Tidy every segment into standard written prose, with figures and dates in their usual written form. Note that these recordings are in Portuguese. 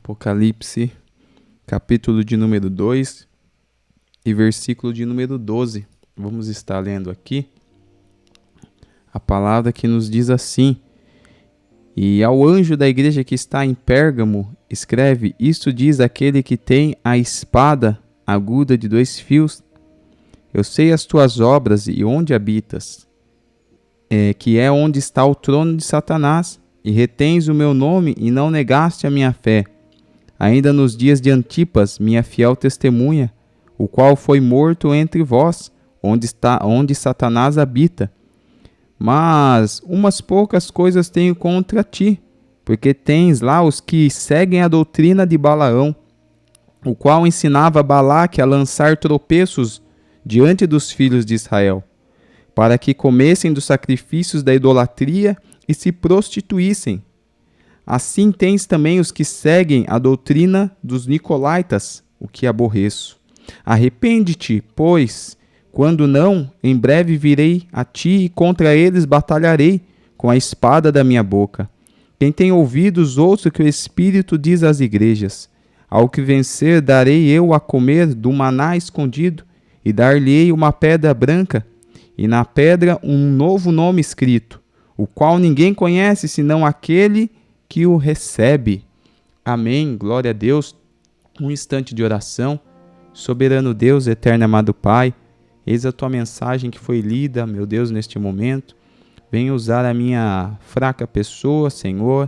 Apocalipse, capítulo de número 2 e versículo de número 12. Vamos estar lendo aqui a palavra que nos diz assim: E ao anjo da igreja que está em Pérgamo, escreve: Isto diz aquele que tem a espada aguda de 2 fios. Eu sei as tuas obras e onde habitas, que é onde está o trono de Satanás, e retens o meu nome e não negaste a minha fé. Ainda nos dias de Antipas, minha fiel testemunha, o qual foi morto entre vós, onde Satanás habita. Mas umas poucas coisas tenho contra ti, porque tens lá os que seguem a doutrina de Balaão, o qual ensinava Balaque a lançar tropeços diante dos filhos de Israel, para que comessem dos sacrifícios da idolatria e se prostituíssem. Assim tens também os que seguem a doutrina dos nicolaítas, o que aborreço. Arrepende-te, pois, quando não, em breve virei a ti e contra eles batalharei com a espada da minha boca. Quem tem ouvidos, ouça o que o Espírito diz às igrejas. Ao que vencer, darei eu a comer do maná escondido, e dar-lhe-ei uma pedra branca, e na pedra um novo nome escrito, o qual ninguém conhece senão aquele que o recebe. Amém. Glória a Deus. Um instante de oração. Soberano Deus, eterno amado Pai, eis a tua mensagem que foi lida, meu Deus, neste momento. Venha usar a minha fraca pessoa, Senhor,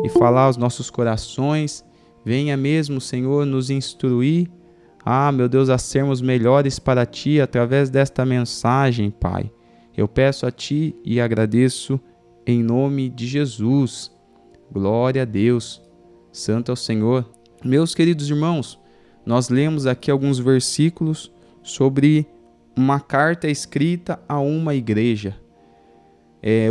e falar aos nossos corações. Venha mesmo, Senhor, nos instruir, meu Deus, a sermos melhores para Ti através desta mensagem, Pai. Eu peço a Ti e agradeço em nome de Jesus. Glória a Deus. Santo é o Senhor. Meus queridos irmãos, nós lemos aqui alguns versículos sobre uma carta escrita a uma igreja.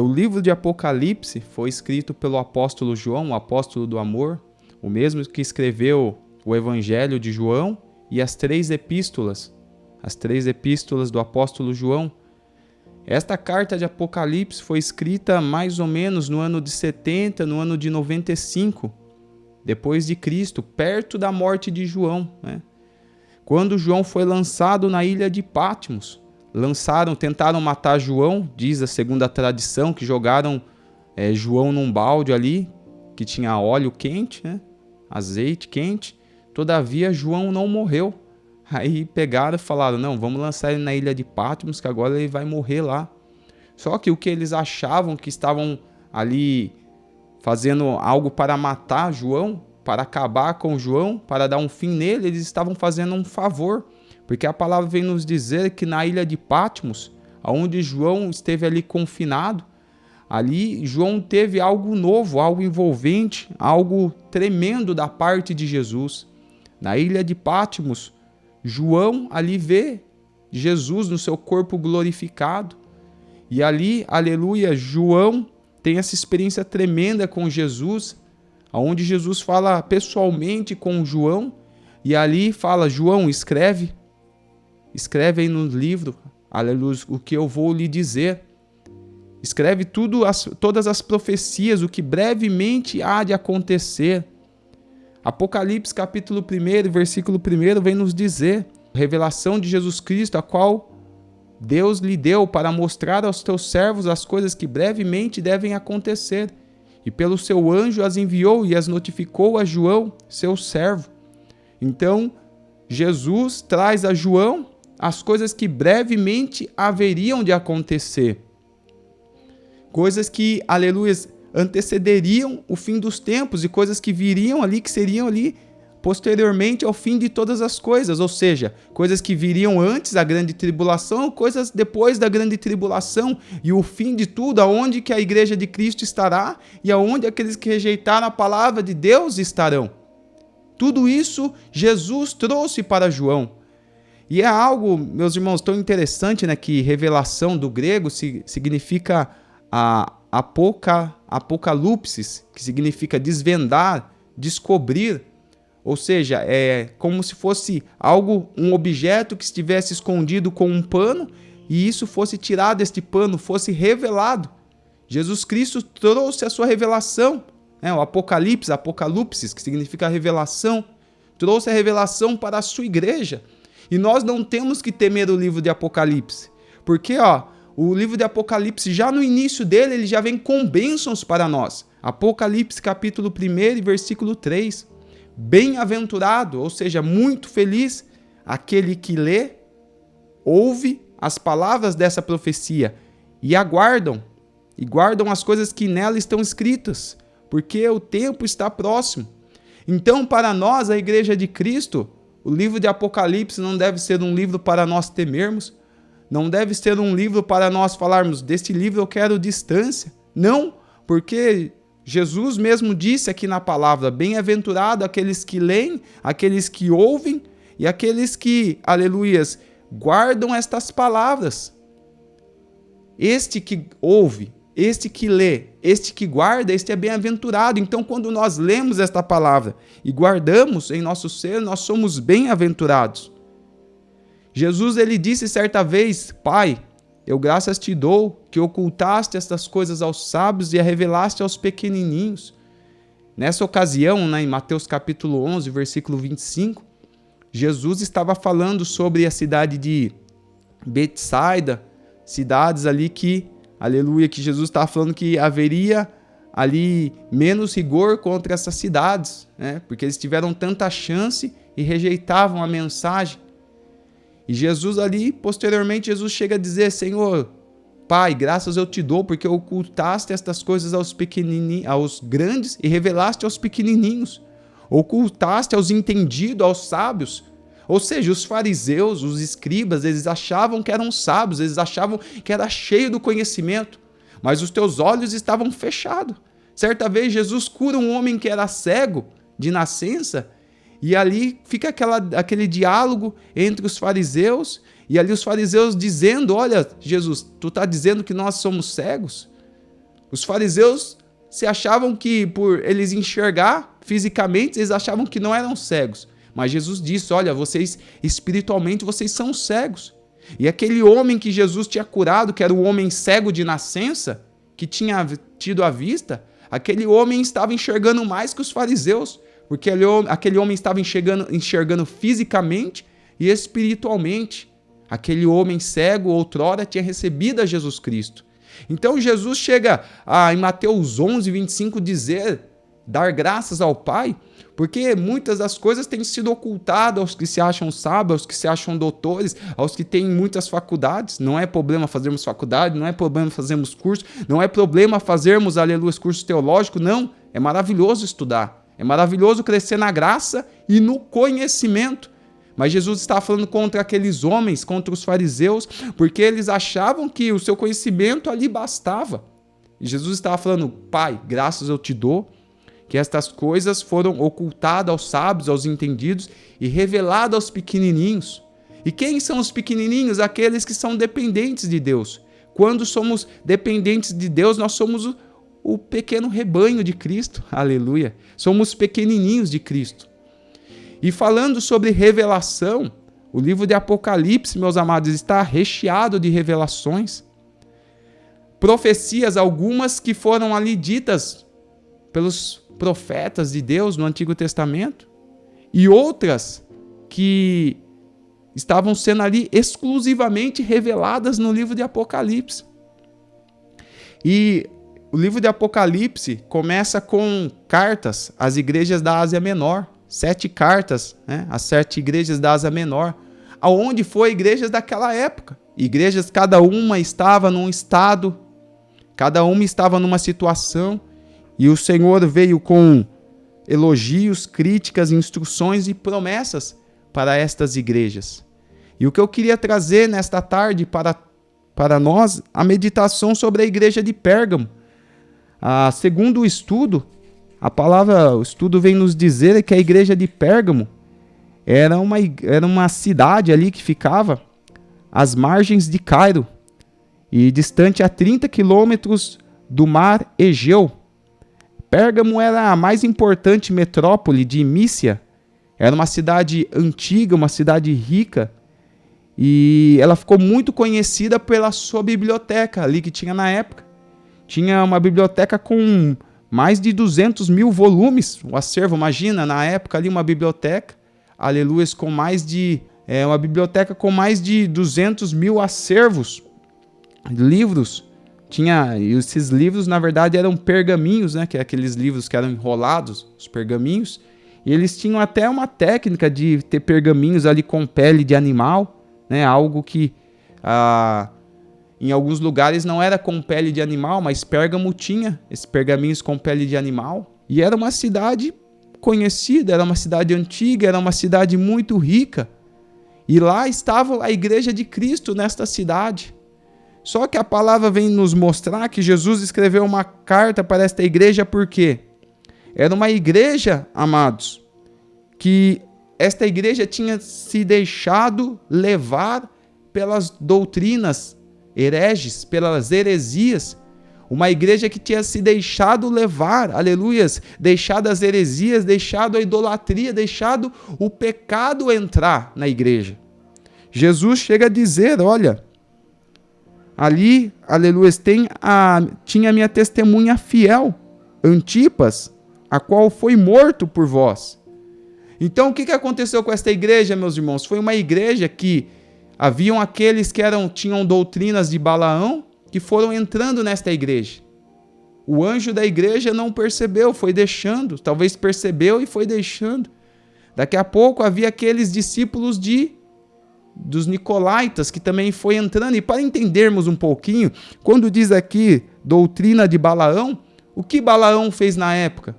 O livro de Apocalipse foi escrito pelo apóstolo João, o apóstolo do amor, o mesmo que escreveu o Evangelho de João e as 3 epístolas do apóstolo João. Esta carta de Apocalipse foi escrita mais ou menos no ano de 70, no ano de 95, depois de Cristo, perto da morte de João, né? Quando João foi lançado na ilha de Patmos, tentaram matar João, diz a segunda tradição, que jogaram João num balde ali, que tinha óleo quente, né? Azeite quente. Todavia, João não morreu. Aí pegaram e falaram: não, vamos lançar ele na ilha de Patmos, que agora ele vai morrer lá. Só que o que eles achavam que estavam ali fazendo algo para matar João, para acabar com João, para dar um fim nele, eles estavam fazendo um favor. Porque a palavra vem nos dizer que na ilha de Patmos, onde João esteve ali confinado, ali João teve algo novo, algo envolvente, algo tremendo da parte de Jesus. Na ilha de Patmos, João ali vê Jesus no seu corpo glorificado. E ali, aleluia, João tem essa experiência tremenda com Jesus, onde Jesus fala pessoalmente com João, e ali fala: João, escreve aí no livro, aleluia, o que eu vou lhe dizer. Escreve todas as profecias, o que brevemente há de acontecer. Apocalipse capítulo 1, versículo 1 vem nos dizer: revelação de Jesus Cristo, a qual Deus lhe deu para mostrar aos teus servos as coisas que brevemente devem acontecer. E pelo seu anjo as enviou e as notificou a João, seu servo. Então, Jesus traz a João as coisas que brevemente haveriam de acontecer. Coisas que, aleluia, antecederiam o fim dos tempos e coisas que viriam ali, que seriam ali posteriormente ao fim de todas as coisas, ou seja, coisas que viriam antes da grande tribulação, coisas depois da grande tribulação e o fim de tudo, aonde que a igreja de Cristo estará e aonde aqueles que rejeitaram a palavra de Deus estarão. Tudo isso Jesus trouxe para João. E é algo, meus irmãos, tão interessante, né, que revelação do grego significa apocalipsis, que significa desvendar, descobrir. Ou seja, é como se fosse um objeto que estivesse escondido com um pano e isso fosse tirado, este pano fosse revelado. Jesus Cristo trouxe a sua revelação, O Apocalipse, Apocalipsis, que significa revelação, trouxe a revelação para a sua igreja. E nós não temos que temer o livro de Apocalipse, porque o livro de Apocalipse, já no início dele, ele já vem com bênçãos para nós. Apocalipse capítulo 1 e versículo 3. Bem-aventurado, ou seja, muito feliz, aquele que lê, ouve as palavras dessa profecia e guardam as coisas que nela estão escritas, porque o tempo está próximo. Então, para nós, a Igreja de Cristo, o livro de Apocalipse não deve ser um livro para nós temermos, não deve ser um livro para nós falarmos, deste livro eu quero distância. Não, porque Jesus mesmo disse aqui na palavra, bem-aventurado aqueles que leem, aqueles que ouvem e aqueles que, aleluias, guardam estas palavras. Este que ouve, este que lê, este que guarda, este é bem-aventurado. Então, quando nós lemos esta palavra e guardamos em nosso ser, nós somos bem-aventurados. Jesus, ele disse certa vez, Pai, eu graças te dou que ocultaste estas coisas aos sábios e a revelaste aos pequenininhos. Nessa ocasião, em Mateus capítulo 11, versículo 25, Jesus estava falando sobre a cidade de Betsaida, cidades ali que, aleluia, que Jesus estava falando que haveria ali menos rigor contra essas cidades, porque eles tiveram tanta chance e rejeitavam a mensagem. E Jesus ali, posteriormente, Jesus chega a dizer, Senhor, Pai, graças eu te dou, porque ocultaste estas coisas aos pequenininhos, aos grandes e revelaste aos pequenininhos. Ocultaste aos entendidos, aos sábios. Ou seja, os fariseus, os escribas, eles achavam que eram sábios, eles achavam que era cheio do conhecimento, mas os teus olhos estavam fechados. Certa vez, Jesus cura um homem que era cego de nascença, e ali fica aquele diálogo entre os fariseus, e ali os fariseus dizendo, olha, Jesus, tu está dizendo que nós somos cegos? Os fariseus se achavam que, por eles enxergar fisicamente, eles achavam que não eram cegos. Mas Jesus disse, olha, vocês, espiritualmente, vocês são cegos. E aquele homem que Jesus tinha curado, que era o homem cego de nascença, que tinha tido a vista, aquele homem estava enxergando mais que os fariseus, porque aquele homem estava enxergando fisicamente e espiritualmente. Aquele homem cego, outrora, tinha recebido a Jesus Cristo. Então Jesus chega em Mateus 11, 25, dar graças ao Pai, porque muitas das coisas têm sido ocultadas aos que se acham sábios, aos que se acham doutores, aos que têm muitas faculdades. Não é problema fazermos faculdade, não é problema fazermos curso, não é problema fazermos, aleluia, curso teológico, não. É maravilhoso estudar, é maravilhoso crescer na graça e no conhecimento. Mas Jesus estava falando contra aqueles homens, contra os fariseus, porque eles achavam que o seu conhecimento ali bastava. E Jesus estava falando, Pai, graças eu te dou, que estas coisas foram ocultadas aos sábios, aos entendidos e reveladas aos pequenininhos. E quem são os pequenininhos? Aqueles que são dependentes de Deus. Quando somos dependentes de Deus, nós somos o pequeno rebanho de Cristo. Aleluia! Somos pequenininhos de Cristo. E falando sobre revelação, o livro de Apocalipse, meus amados, está recheado de revelações. Profecias, algumas que foram ali ditas pelos profetas de Deus no Antigo Testamento, e outras que estavam sendo ali exclusivamente reveladas no livro de Apocalipse. E o livro de Apocalipse começa com cartas às igrejas da Ásia Menor, 7 cartas, às 7 igrejas da Ásia Menor, aonde foi igrejas daquela época. Igrejas, cada uma estava num estado, cada uma estava numa situação, e o Senhor veio com elogios, críticas, instruções e promessas para estas igrejas. E o que eu queria trazer nesta tarde para nós, a meditação sobre a igreja de Pérgamo. Segundo o estudo, o estudo vem nos dizer que a igreja de Pérgamo era uma cidade ali que ficava às margens de Cairo e distante a 30 quilômetros do mar Egeu. Pérgamo era a mais importante metrópole de Mícia, era uma cidade antiga, uma cidade rica, e ela ficou muito conhecida pela sua biblioteca ali que tinha na época. Tinha uma biblioteca com mais de 200 mil volumes, o acervo, imagina, na época ali uma biblioteca, aleluia, com mais de, uma biblioteca com mais de 200 mil acervos, livros, e esses livros na verdade eram pergaminhos, né, que é aqueles livros que eram enrolados, os pergaminhos, e eles tinham até uma técnica de ter pergaminhos ali com pele de animal, né, algo que em alguns lugares não era com pele de animal, mas Pérgamo tinha esses pergaminhos com pele de animal. E era uma cidade conhecida, era uma cidade antiga, era uma cidade muito rica. E lá estava a igreja de Cristo nesta cidade. Só que a palavra vem nos mostrar que Jesus escreveu uma carta para esta igreja porque era uma igreja, amados, que esta igreja tinha se deixado levar pelas doutrinas hereges, pelas heresias, uma igreja que tinha se deixado levar, aleluias, deixado as heresias, deixado a idolatria, deixado o pecado entrar na igreja. Jesus chega a dizer, olha, ali, aleluias, tinha minha testemunha fiel, Antipas, a qual foi morto por vós. Então, o que aconteceu com esta igreja, meus irmãos? Foi uma igreja que haviam aqueles que tinham doutrinas de Balaão, que foram entrando nesta igreja. O anjo da igreja não percebeu, foi deixando, talvez percebeu e foi deixando. Daqui a pouco havia aqueles discípulos dos Nicolaítas, que também foi entrando. E para entendermos um pouquinho, quando diz aqui doutrina de Balaão, o que Balaão fez na época?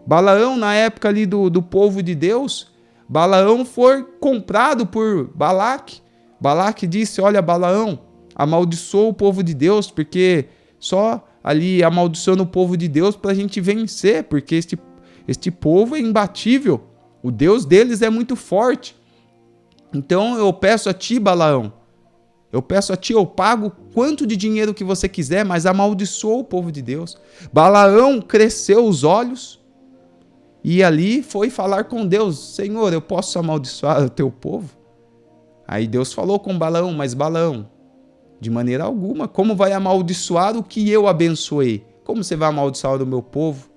Balaão, na época ali do povo de Deus, Balaão foi comprado por Balaque. Balaque disse, olha, Balaão, amaldiçoa o povo de Deus, porque só ali amaldiçoando o povo de Deus para a gente vencer, porque este povo é imbatível, o Deus deles é muito forte. Então eu peço a ti, Balaão, eu pago quanto de dinheiro que você quiser, mas amaldiçoa o povo de Deus. Balaão cresceu os olhos e ali foi falar com Deus, Senhor, eu posso amaldiçoar o teu povo? Aí Deus falou com Balaão, mas Balaão, de maneira alguma, como vai amaldiçoar o que eu abençoei? Como você vai amaldiçoar o meu povo?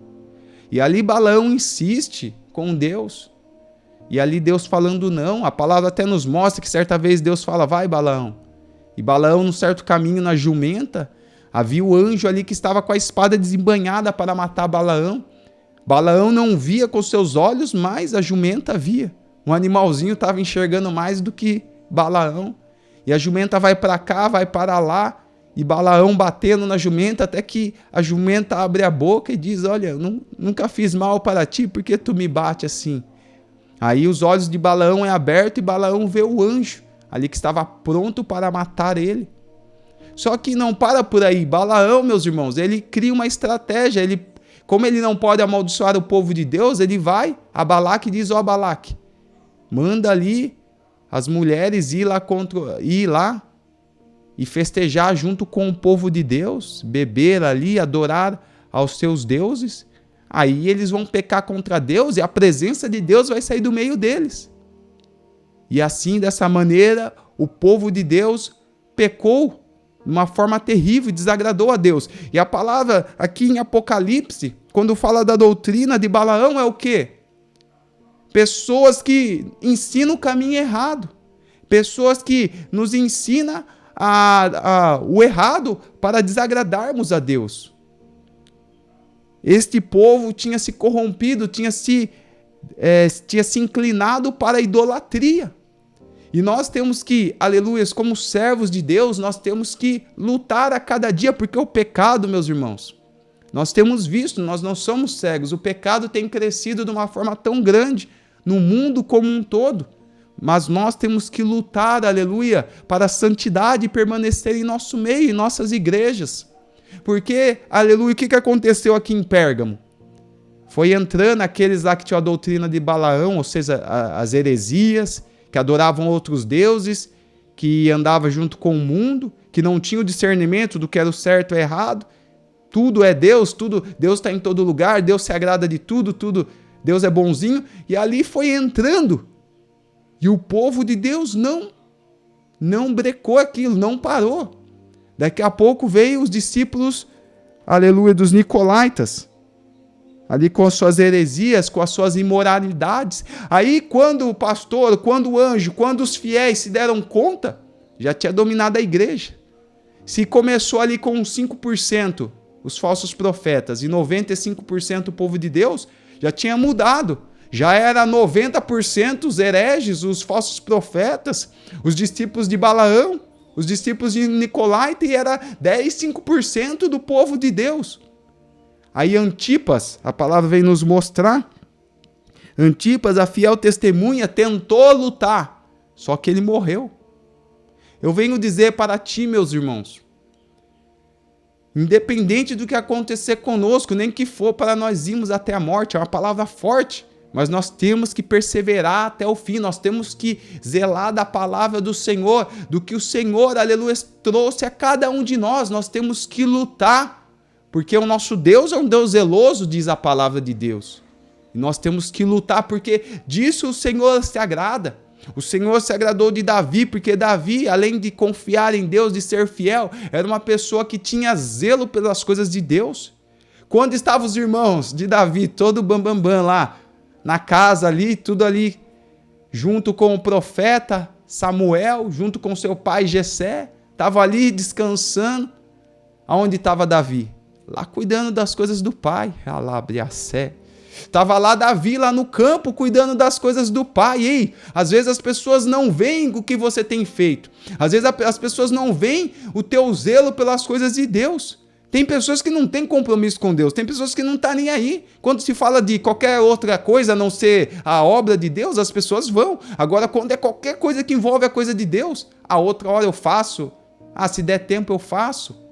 E ali Balaão insiste com Deus. E ali Deus falando não, a palavra até nos mostra que certa vez Deus fala, vai Balaão. E Balaão, num certo caminho na jumenta, havia o anjo ali que estava com a espada desembainhada para matar Balaão. Balaão não via com seus olhos, mas a jumenta via. Um animalzinho estava enxergando mais do que Balaão. E a jumenta vai para cá, vai para lá, e Balaão batendo na jumenta, até que a jumenta abre a boca e diz, olha, nunca fiz mal para ti, por que tu me bate assim? Aí os olhos de Balaão é aberto e Balaão vê o anjo, ali que estava pronto para matar ele. Só que não para por aí. Balaão, meus irmãos, ele cria uma estratégia. Como ele não pode amaldiçoar o povo de Deus, ele vai a Balaque e diz, ó Balaque, manda ali as mulheres ir lá e festejar junto com o povo de Deus, beber ali, adorar aos seus deuses. Aí eles vão pecar contra Deus e a presença de Deus vai sair do meio deles. E assim, dessa maneira, o povo de Deus pecou de uma forma terrível e desagradou a Deus. E a palavra aqui em Apocalipse, quando fala da doutrina de Balaão, é o quê? Pessoas que ensinam o caminho errado. Pessoas que nos ensinam o errado para desagradarmos a Deus. Este povo tinha se corrompido, tinha se inclinado para a idolatria. E nós temos que, aleluias, como servos de Deus, nós temos que lutar a cada dia, porque o pecado, meus irmãos, nós temos visto, nós não somos cegos, o pecado tem crescido de uma forma tão grande no mundo como um todo, mas nós temos que lutar, aleluia, para a santidade permanecer em nosso meio, em nossas igrejas. Porque, aleluia, o que aconteceu aqui em Pérgamo? Foi entrando aqueles lá que tinham a doutrina de Balaão, ou seja, as heresias, que adoravam outros deuses, que andavam junto com o mundo, que não tinham discernimento do que era o certo e o errado. Tudo é Deus, Deus está em todo lugar, Deus se agrada de tudo, Deus é bonzinho. E ali foi entrando. E o povo de Deus não brecou aquilo, não parou. Daqui a pouco veio os discípulos, aleluia, dos Nicolaítas. ali com as suas heresias, com as suas imoralidades. Aí quando o pastor, quando o anjo, quando os fiéis se deram conta, já tinha dominado a igreja. Se começou ali com 5%, os falsos profetas, e 95% o povo de Deus, já tinha mudado. Já era 90% os hereges, os falsos profetas, os discípulos de Balaão, os discípulos de Nicolaita, e era 5% do povo de Deus. Aí Antipas, a palavra vem nos mostrar, Antipas, a fiel testemunha, tentou lutar, só que ele morreu. Eu venho dizer para ti, meus irmãos, independente do que acontecer conosco, nem que for para nós irmos até a morte, é uma palavra forte, mas nós temos que perseverar até o fim, nós temos que zelar da palavra do Senhor, do que o Senhor, aleluia, trouxe a cada um de nós temos que lutar, porque o nosso Deus é um Deus zeloso, diz a palavra de Deus, e nós temos que lutar, porque disso o Senhor se agrada. O Senhor se agradou de Davi, porque Davi, além de confiar em Deus, de ser fiel, era uma pessoa que tinha zelo pelas coisas de Deus. Quando estavam os irmãos de Davi, todo bambambam lá, na casa ali, tudo ali, junto com o profeta Samuel, junto com seu pai Jessé, estava ali descansando. Aonde estava Davi? Lá cuidando das coisas do pai. Alabriacé. Estava lá Davi, lá no campo, cuidando das coisas do pai. Ei, às vezes as pessoas não veem o que você tem feito. Às vezes as pessoas não veem o teu zelo pelas coisas de Deus. Tem pessoas que não têm compromisso com Deus. Tem pessoas que não estão nem aí. Quando se fala de qualquer outra coisa, a não ser a obra de Deus, as pessoas vão. Agora, quando é qualquer coisa que envolve a coisa de Deus, a outra hora eu faço. Se der tempo eu faço.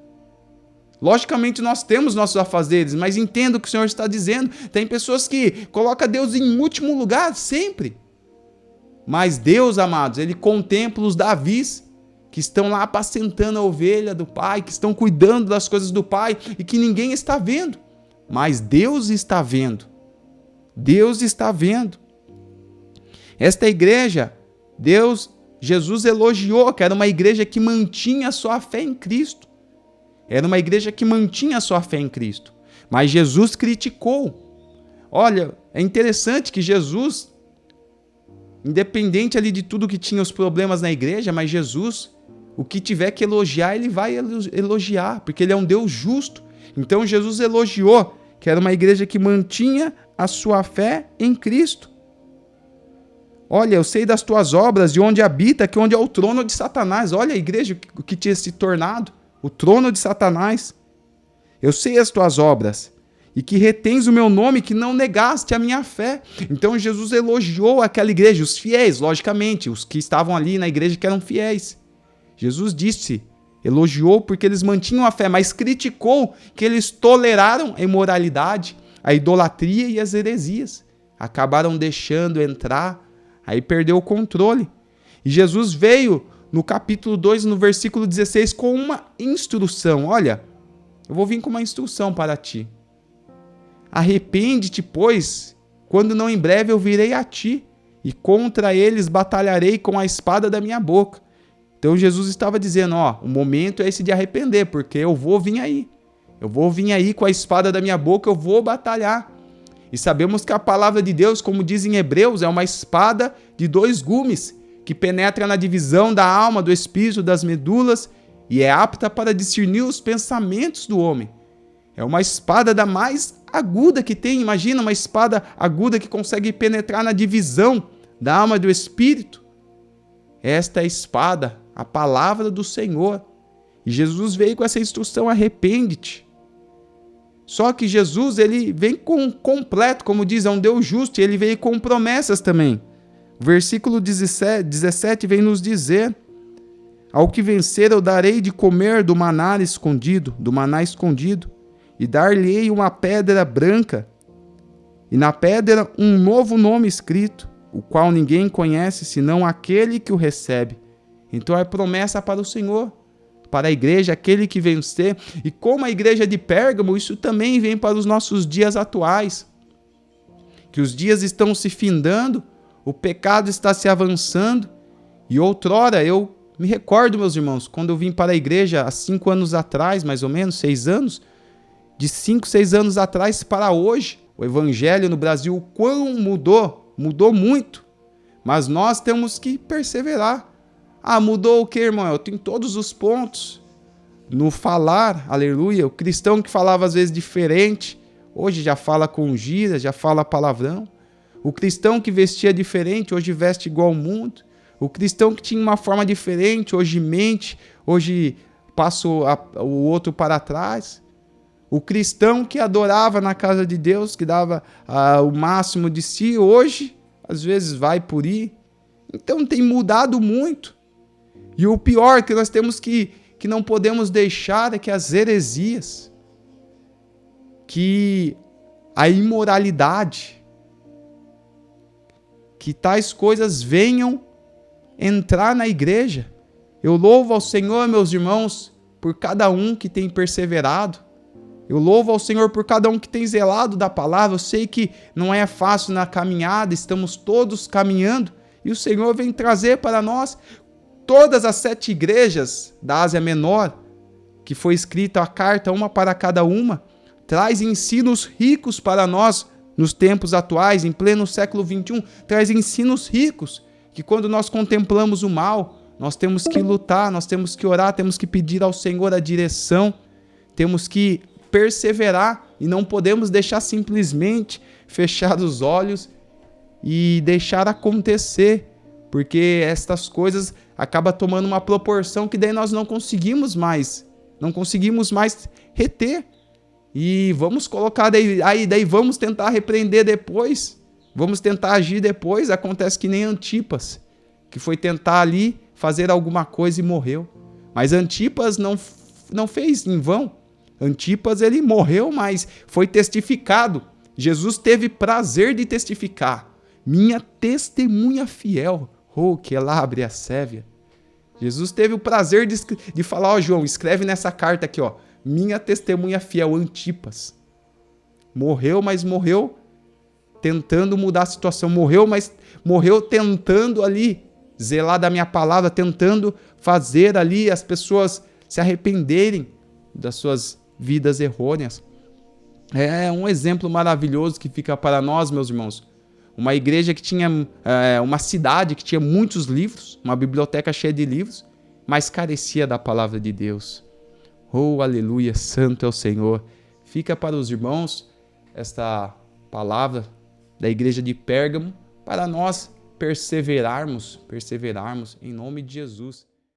Logicamente nós temos nossos afazeres, mas entendo o que o Senhor está dizendo. Tem pessoas que colocam Deus em último lugar, sempre. Mas Deus, amados, Ele contempla os Davis, que estão lá apacentando a ovelha do Pai, que estão cuidando das coisas do Pai, e que ninguém está vendo. Mas Deus está vendo. Deus está vendo. Esta igreja, Jesus elogiou, que era uma igreja que mantinha a sua fé em Cristo. Era uma igreja que mantinha a sua fé em Cristo. Mas Jesus criticou. Olha, é interessante que Jesus, independente ali de tudo que tinha os problemas na igreja, mas Jesus, o que tiver que elogiar, ele vai elogiar, porque ele é um Deus justo. Então Jesus elogiou que era uma igreja que mantinha a sua fé em Cristo. Olha, eu sei das tuas obras, de onde habita, que onde é o trono de Satanás. Olha a igreja, o que tinha se tornado. O trono de Satanás. Eu sei as tuas obras, e que retens o meu nome, que não negaste a minha fé. Então Jesus elogiou aquela igreja, os fiéis, logicamente, os que estavam ali na igreja que eram fiéis. Jesus disse, elogiou porque eles mantinham a fé, mas criticou que eles toleraram a imoralidade, a idolatria e as heresias. Acabaram deixando entrar, aí perdeu o controle. E Jesus veio no capítulo 2, no versículo 16, com uma instrução. Olha, eu vou vir com uma instrução para ti. Arrepende-te, pois, quando não em breve eu virei a ti, e contra eles batalharei com a espada da minha boca. Então Jesus estava dizendo, o momento é esse de arrepender, porque eu vou vir aí. Eu vou vir aí com a espada da minha boca, eu vou batalhar. E sabemos que a palavra de Deus, como diz em Hebreus, é uma espada de 2 gumes, que penetra na divisão da alma, do espírito, das medulas, e é apta para discernir os pensamentos do homem. É uma espada da mais aguda que tem. Imagina uma espada aguda que consegue penetrar na divisão da alma e do espírito. Esta é a espada, a palavra do Senhor. E Jesus veio com essa instrução, arrepende-te. Só que Jesus, ele vem com completo, como diz, é um Deus justo, e ele veio com promessas também. O versículo 17 vem nos dizer, ao que vencer eu darei de comer do maná escondido, e dar-lhe-ei uma pedra branca, e na pedra um novo nome escrito, o qual ninguém conhece, senão aquele que o recebe. Então é promessa para o Senhor, para a igreja, aquele que vencer. E como a igreja de Pérgamo, isso também vem para os nossos dias atuais, que os dias estão se findando, o pecado está se avançando, e outrora eu me recordo, meus irmãos, quando eu vim para a igreja há 5 anos atrás, mais ou menos, 6 anos, de 5, 6 anos atrás para hoje, o evangelho no Brasil, o quão mudou? Mudou muito. Mas nós temos que perseverar. Ah, mudou o quê, irmão? Eu tenho todos os pontos. No falar, aleluia, o cristão que falava às vezes diferente, hoje já fala com gíria, já fala palavrão. O cristão que vestia diferente, hoje veste igual ao mundo. O cristão que tinha uma forma diferente, hoje mente, hoje passa o outro para trás. O cristão que adorava na casa de Deus, que dava o máximo de si, hoje, às vezes, vai por ir. Então tem mudado muito. E o pior que nós temos que não podemos deixar é que as heresias, que a imoralidade, que tais coisas venham entrar na igreja. Eu louvo ao Senhor, meus irmãos, por cada um que tem perseverado. Eu louvo ao Senhor por cada um que tem zelado da palavra. Eu sei que não é fácil na caminhada, estamos todos caminhando, e o Senhor vem trazer para nós todas as 7 igrejas da Ásia Menor, que foi escrita a carta, uma para cada uma, traz ensinos ricos para nós nos tempos atuais, em pleno século XXI, traz ensinos ricos, que quando nós contemplamos o mal, nós temos que lutar, nós temos que orar, temos que pedir ao Senhor a direção, temos que perseverar e não podemos deixar simplesmente fechar os olhos e deixar acontecer, porque estas coisas acabam tomando uma proporção que daí nós não conseguimos mais reter. E vamos colocar daí vamos tentar repreender depois, vamos tentar agir depois. Acontece que nem Antipas, que foi tentar ali fazer alguma coisa e morreu. Mas Antipas não fez em vão. Antipas, ele morreu, mas foi testificado. Jesus teve prazer de testificar. Minha testemunha fiel. Oh, que ela abre a sévia. Jesus teve o prazer de falar, ó, João, escreve nessa carta aqui, ó. Minha testemunha fiel, Antipas. Morreu, mas morreu tentando mudar a situação. Morreu tentando ali zelar da minha palavra, tentando fazer ali as pessoas se arrependerem das suas vidas errôneas. É um exemplo maravilhoso que fica para nós, meus irmãos. Uma igreja que tinha, uma cidade que tinha muitos livros, uma biblioteca cheia de livros, mas carecia da palavra de Deus. Oh, aleluia, santo é o Senhor. Fica para os irmãos esta palavra da igreja de Pérgamo, para nós perseverarmos em nome de Jesus.